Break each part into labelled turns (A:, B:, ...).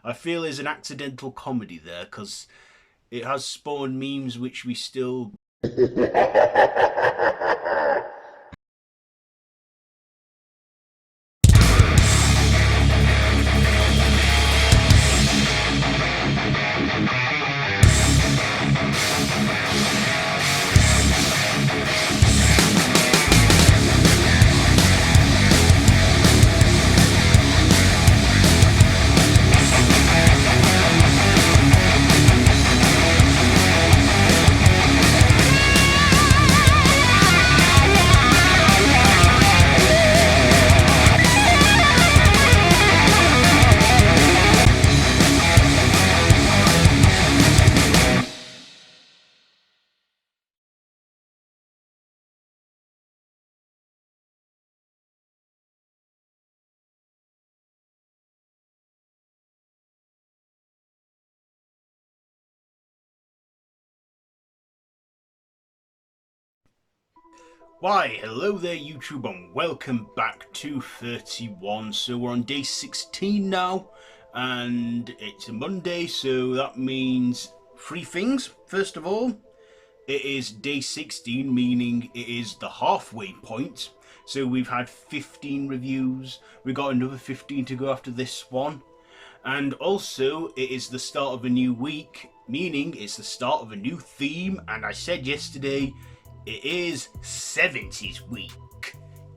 A: I feel is an accidental comedy there, because it has spawned memes which we still... Why, hello there YouTube and welcome back to 31. So we're on day 16 now and it's a Monday, so that means three things. First of all, it is day 16, meaning it is the halfway point. So we've had 15 reviews, we've got another 15 to go after this one. And also it is the start of a new week, meaning it's the start of a new theme, and I said yesterday it is 70s week.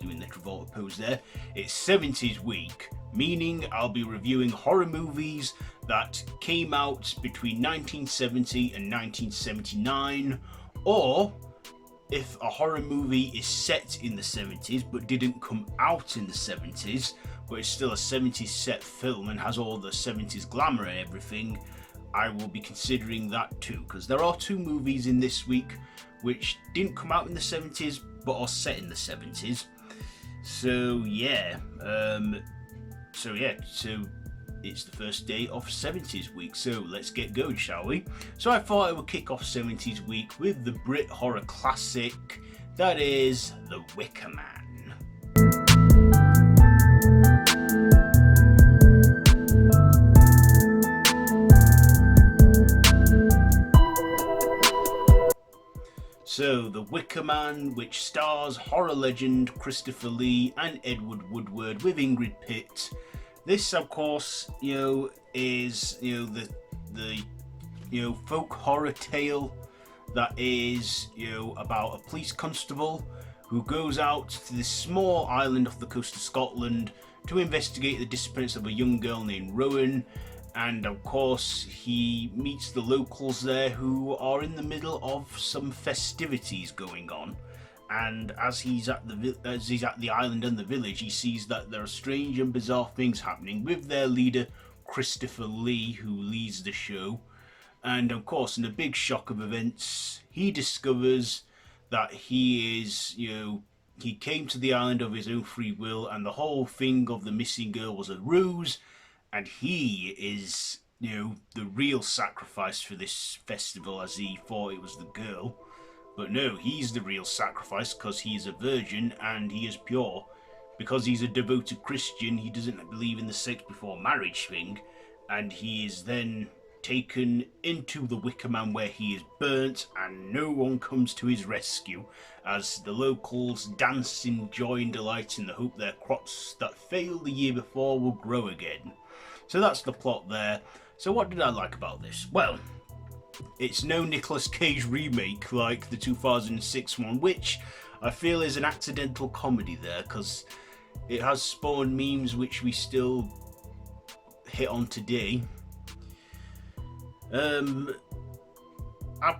A: Doing the Travolta pose there. It's 70s week, meaning I'll be reviewing horror movies that came out between 1970 and 1979, or if a horror movie is set in the 70s but didn't come out in the 70s, but it's still a 70s set film and has all the 70s glamour and everything, I will be considering that too, because there are two movies in this week which didn't come out in the 70s but are set in the 70s. So it's the first day of 70s week, so let's get going, shall we? So I thought I would kick off 70s week with the Brit horror classic, that is The Wicker Man. So, The Wicker Man, which stars horror legend Christopher Lee and Edward Woodward with Ingrid Pitt. This, of course, is the folk horror tale that is about a police constable who goes out to this small island off the coast of Scotland to investigate the disappearance of a young girl named Rowan. And of course he meets the locals there who are in the middle of some festivities going on, and as he's at the island and the village, he sees that there are strange and bizarre things happening with their leader Christopher Lee, who leads the show. And of course, in a big shock of events, he discovers that he came to the island of his own free will, and the whole thing of the missing girl was a ruse. And he is, the real sacrifice for this festival, as he thought it was the girl. But no, he's the real sacrifice because he is a virgin and he is pure. Because he's a devoted Christian, he doesn't believe in the sex before marriage thing. And he is then taken into the Wicker Man, where he is burnt and no one comes to his rescue, as the locals dance in joy and delight in the hope their crops that failed the year before will grow again. So that's the plot there. So what did I like about this? Well, it's no Nicolas Cage remake like the 2006 one, which I feel is an accidental comedy there, because it has spawned memes which we still hit on today. Of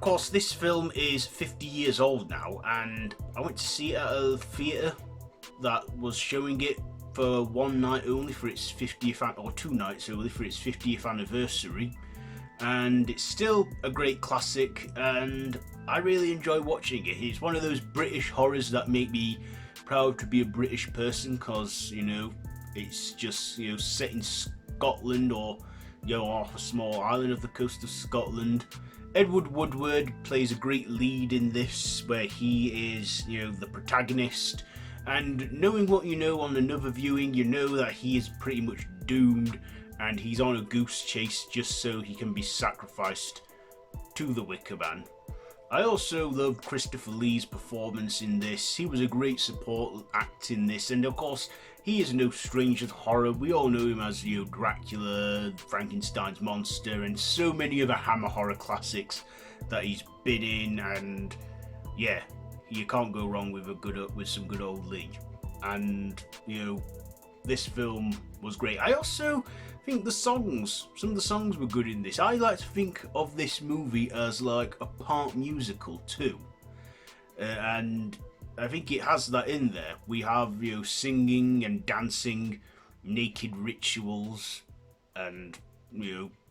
A: course, this film is 50 years old now, and I went to see it at a theatre that was showing it for one night only for its 50th, or 2 nights only for its 50th anniversary, and it's still a great classic and I really enjoy watching it. It's one of those British horrors that make me proud to be a British person, because it's just set in Scotland, or off a small island of the coast of Scotland. Edward Woodward plays a great lead in this, where he is the protagonist. And knowing what you know on another viewing, you know that he is pretty much doomed and he's on a goose chase just so he can be sacrificed to the Wicker Man. I also loved Christopher Lee's performance in this. He was a great support act in this, and of course, he is no stranger to horror. We all know him as, Dracula, Frankenstein's monster, and so many other Hammer horror classics that he's been in, and yeah, you can't go wrong with some good old Lee. And, this film was great. I also think some of the songs were good in this. I like to think of this movie as like a part musical too, and I think it has that in there. We have singing and dancing, naked rituals, and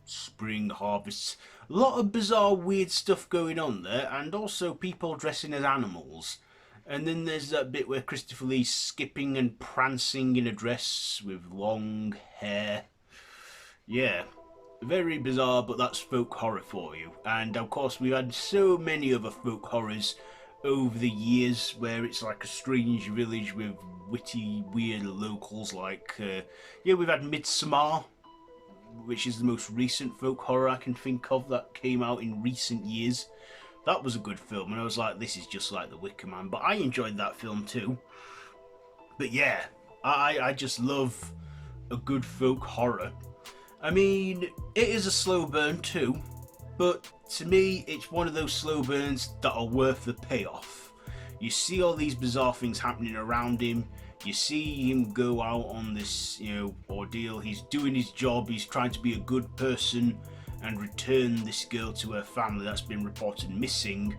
A: spring harvests. A lot of bizarre, weird stuff going on there, and also people dressing as animals. And then there's that bit where Christopher Lee's skipping and prancing in a dress with long hair. Yeah, very bizarre, but that's folk horror for you. And of course, we've had so many other folk horrors over the years where it's like a strange village with witty, weird locals. Like, we've had Midsommar, which is the most recent folk horror I can think of that came out in recent years. That was a good film, and I was like, this is just like The Wicker Man, but I enjoyed that film too. But yeah, I just love a good folk horror. I mean, it is a slow burn too, but to me, it's one of those slow burns that are worth the payoff. You see all these bizarre things happening around him, you see him go out on this, ordeal, he's doing his job, he's trying to be a good person, and return this girl to her family that's been reported missing.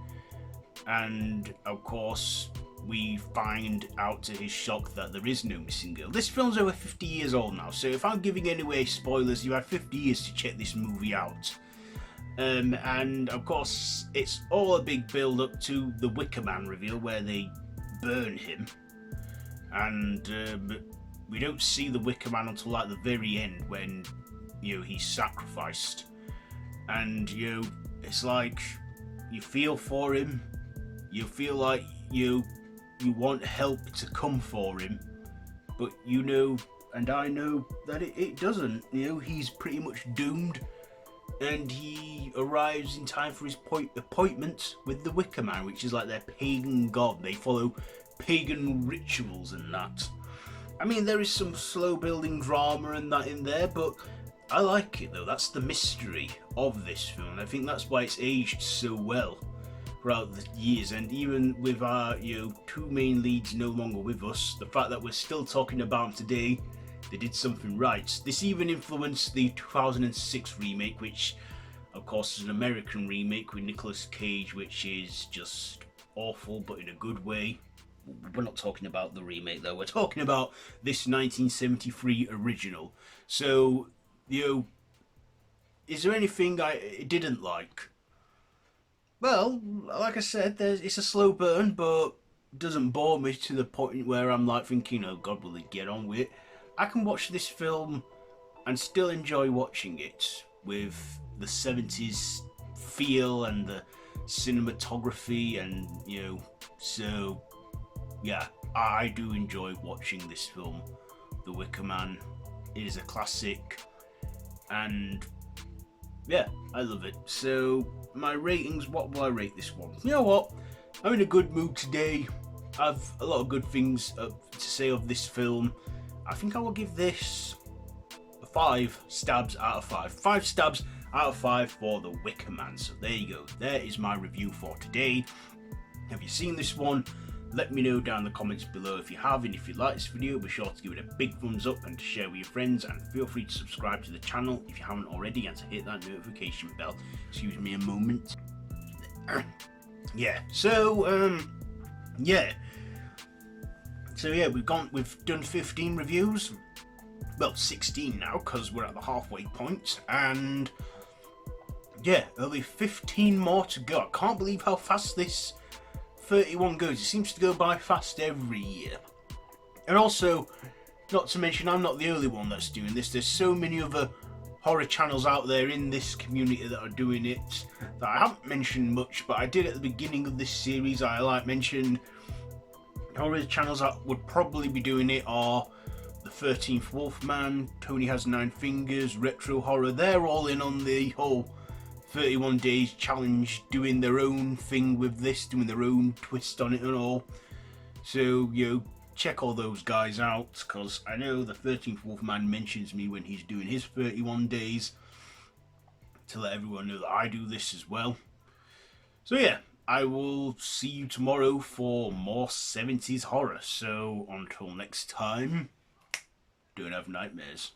A: And of course, we find out to his shock that there is no missing girl. This film's over 50 years old now, so if I'm giving any spoilers, you had 50 years to check this movie out. And of course, it's all a big build up to the Wicker Man reveal where they burn him. And we don't see the Wicker Man until like the very end when he's sacrificed. And it's like you feel for him, you feel like you want help to come for him, but and I know that it doesn't. He's pretty much doomed, and he arrives in time for his appointment with the Wicker Man, which is like their pagan god. They follow pagan rituals and that. I mean, there is some slow building drama and that in there, but I like it though. That's the mystery of this film. I think that's why it's aged so well throughout the years. And even with our two main leads no longer with us, the fact that we're still talking about them today, they did something right. This even influenced the 2006 remake, which of course is an American remake with Nicolas Cage, which is just awful, but in a good way. We're not talking about the remake though. We're talking about this 1973 original. So is there anything I didn't like? Well, like I said, it's a slow burn, but doesn't bore me to the point where I'm like thinking, oh God, will they get on with it? I can watch this film and still enjoy watching it with the 70s feel and the cinematography, and so yeah, I do enjoy watching this film, The Wicker Man. It is a classic, and yeah, I love it. So my ratings, what will I rate this one? You know what? I'm in a good mood today. I have a lot of good things to say of this film. I think I will give this 5 stabs out of 5. 5 stabs out of 5 for The Wicker Man. So there you go. There is my review for today. Have you seen this one? Let me know down in the comments below if you have, and if you like this video, be sure to give it a big thumbs up and to share with your friends, and feel free to subscribe to the channel if you haven't already, and to hit that notification bell. Excuse me a moment. We've done 15 reviews. Well, 16 now, because we're at the halfway point, and yeah, only 15 more to go. I can't believe how fast this 31 goes. It seems to go by fast every year. And also, not to mention, I'm not the only one that's doing this. There's so many other horror channels out there in this community that are doing it that I haven't mentioned much, but I did at the beginning of this series. I mentioned horror channels that would probably be doing it are the 13th Wolfman, Tony Has Nine Fingers, Retro Horror, they're all in on the whole 31 days challenge, doing their own thing with this, doing their own twist on it and all. So, check all those guys out, because I know the 13th Wolfman mentions me when he's doing his 31 days, to let everyone know that I do this as well. So yeah, I will see you tomorrow for more 70s horror. So until next time, don't have nightmares.